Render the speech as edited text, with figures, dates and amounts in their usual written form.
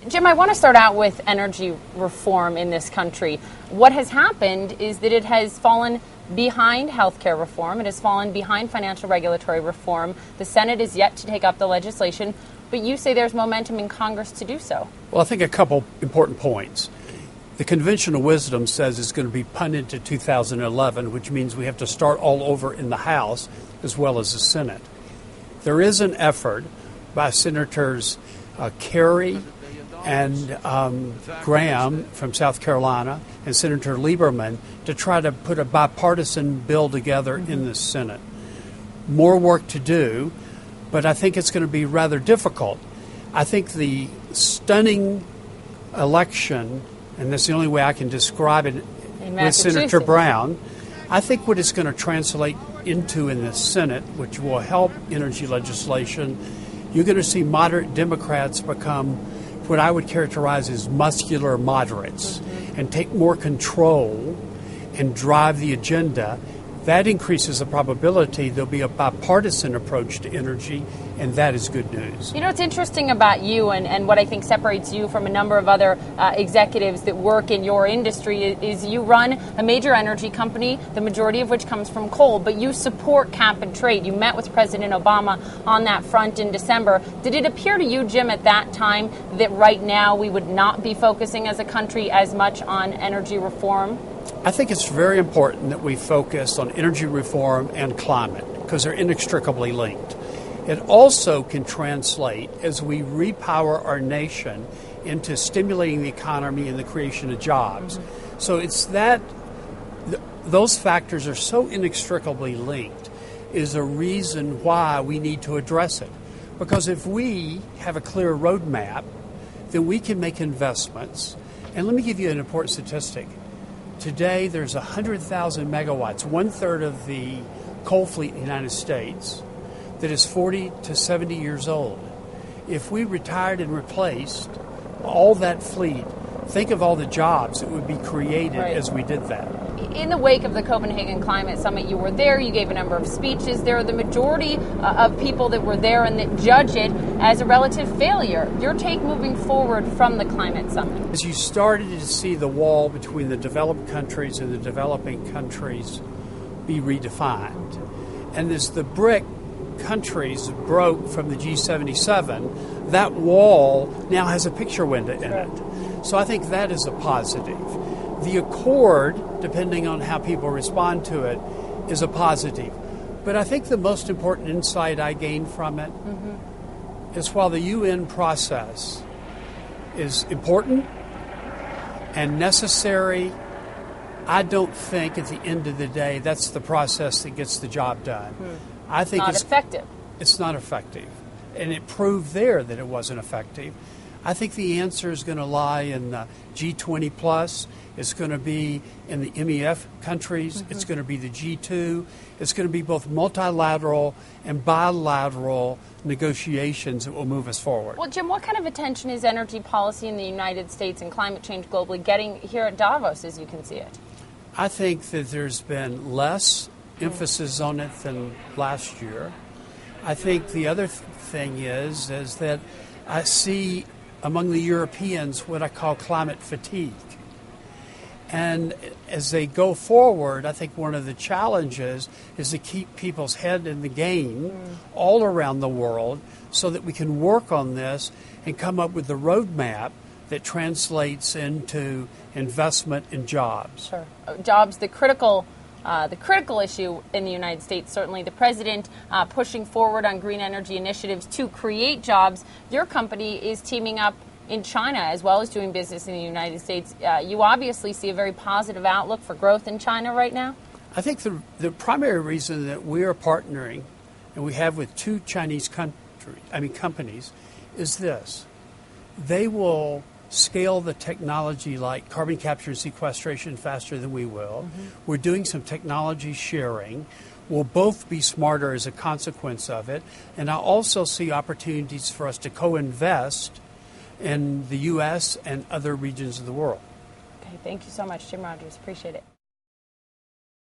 Jim, I want to start out with energy reform in this country. What has happened is that it has fallen behind healthcare reform. It has fallen behind financial regulatory reform. The Senate is yet to take up the legislation, but you say there's momentum in Congress to do so. Well, I think a couple important points. The conventional wisdom says it's going to be punted to 2011, which means we have to start all over in the House as well as the Senate. There is an effort by Senators Kerry and Graham from South Carolina and Senator Lieberman to try to put a bipartisan bill together in the Senate. More work to do, but I think it's going to be rather difficult. I think the stunning election, and that's the only way I can describe it with Senator Brown, I think what it's going to translate into in the Senate, which will help energy legislation, you're going to see moderate Democrats become what I would characterize as muscular moderates and take more control and drive the agenda. That increases the probability there'll be a bipartisan approach to energy, and that is good news. You know, what's interesting about you and what I think separates you from a number of other executives that work in your industry is you run a major energy company, the majority of which comes from coal, but you support cap and trade. You met with President Obama on that front in December. Did it appear to you, Jim, at that time that right now we would not be focusing as a country as much on energy reform? I think it's very important that we focus on energy reform and climate because they're inextricably linked. It also can translate as we repower our nation into stimulating the economy and the creation of jobs. So it's that those factors are so inextricably linked is a reason why we need to address it. Because if we have a clear roadmap, then we can make investments. And let me give you an important statistic. Today, there's 100,000 megawatts, one-third of the coal fleet in the United States, that is 40 to 70 years old. If we retired and replaced all that fleet, think of all the jobs that would be created as we did that. In the wake of the Copenhagen Climate Summit, you were there, you gave a number of speeches there. The majority of people that were there and that judge it as a relative failure. Your take moving forward from the Climate Summit? As you started to see the wall between the developed countries and the developing countries be redefined, and as the BRIC countries broke from the G77, that wall now has a picture window in it. So I think that is a positive. The accord, depending on how people respond to it, is a positive. But I think the most important insight I gained from it is while the UN process is important and necessary, I don't think at the end of the day that's the process that gets the job done. I think it's effective. It's not effective. And it proved there that it wasn't effective. I think the answer is going to lie in the G20 plus. It's going to be in the MEF countries. It's going to be the G2. It's going to be both multilateral and bilateral negotiations that will move us forward. Well, Jim, what kind of attention is energy policy in the United States and climate change globally getting here at Davos as you can see it? I think that there's been less emphasis on it than last year. I think the other thing is that I see among the Europeans what I call climate fatigue. And as they go forward, I think one of the challenges is to keep people's head in the game all around the world so that we can work on this and come up with a roadmap that translates into investment in jobs. Sure. Jobs, the critical issue in the United States, certainly the president pushing forward on green energy initiatives to create jobs. Your company is teaming up in China as well as doing business in the United States. You obviously see a very positive outlook for growth in China right now? I think the primary reason that we are partnering, and we have with two Chinese companies, is this. They will scale the technology like carbon capture and sequestration faster than we will. We're doing some technology sharing. We'll both be smarter as a consequence of it. And I also see opportunities for us to co-invest in the U.S. and other regions of the world. Okay, thank you so much, Jim Rogers. Appreciate it.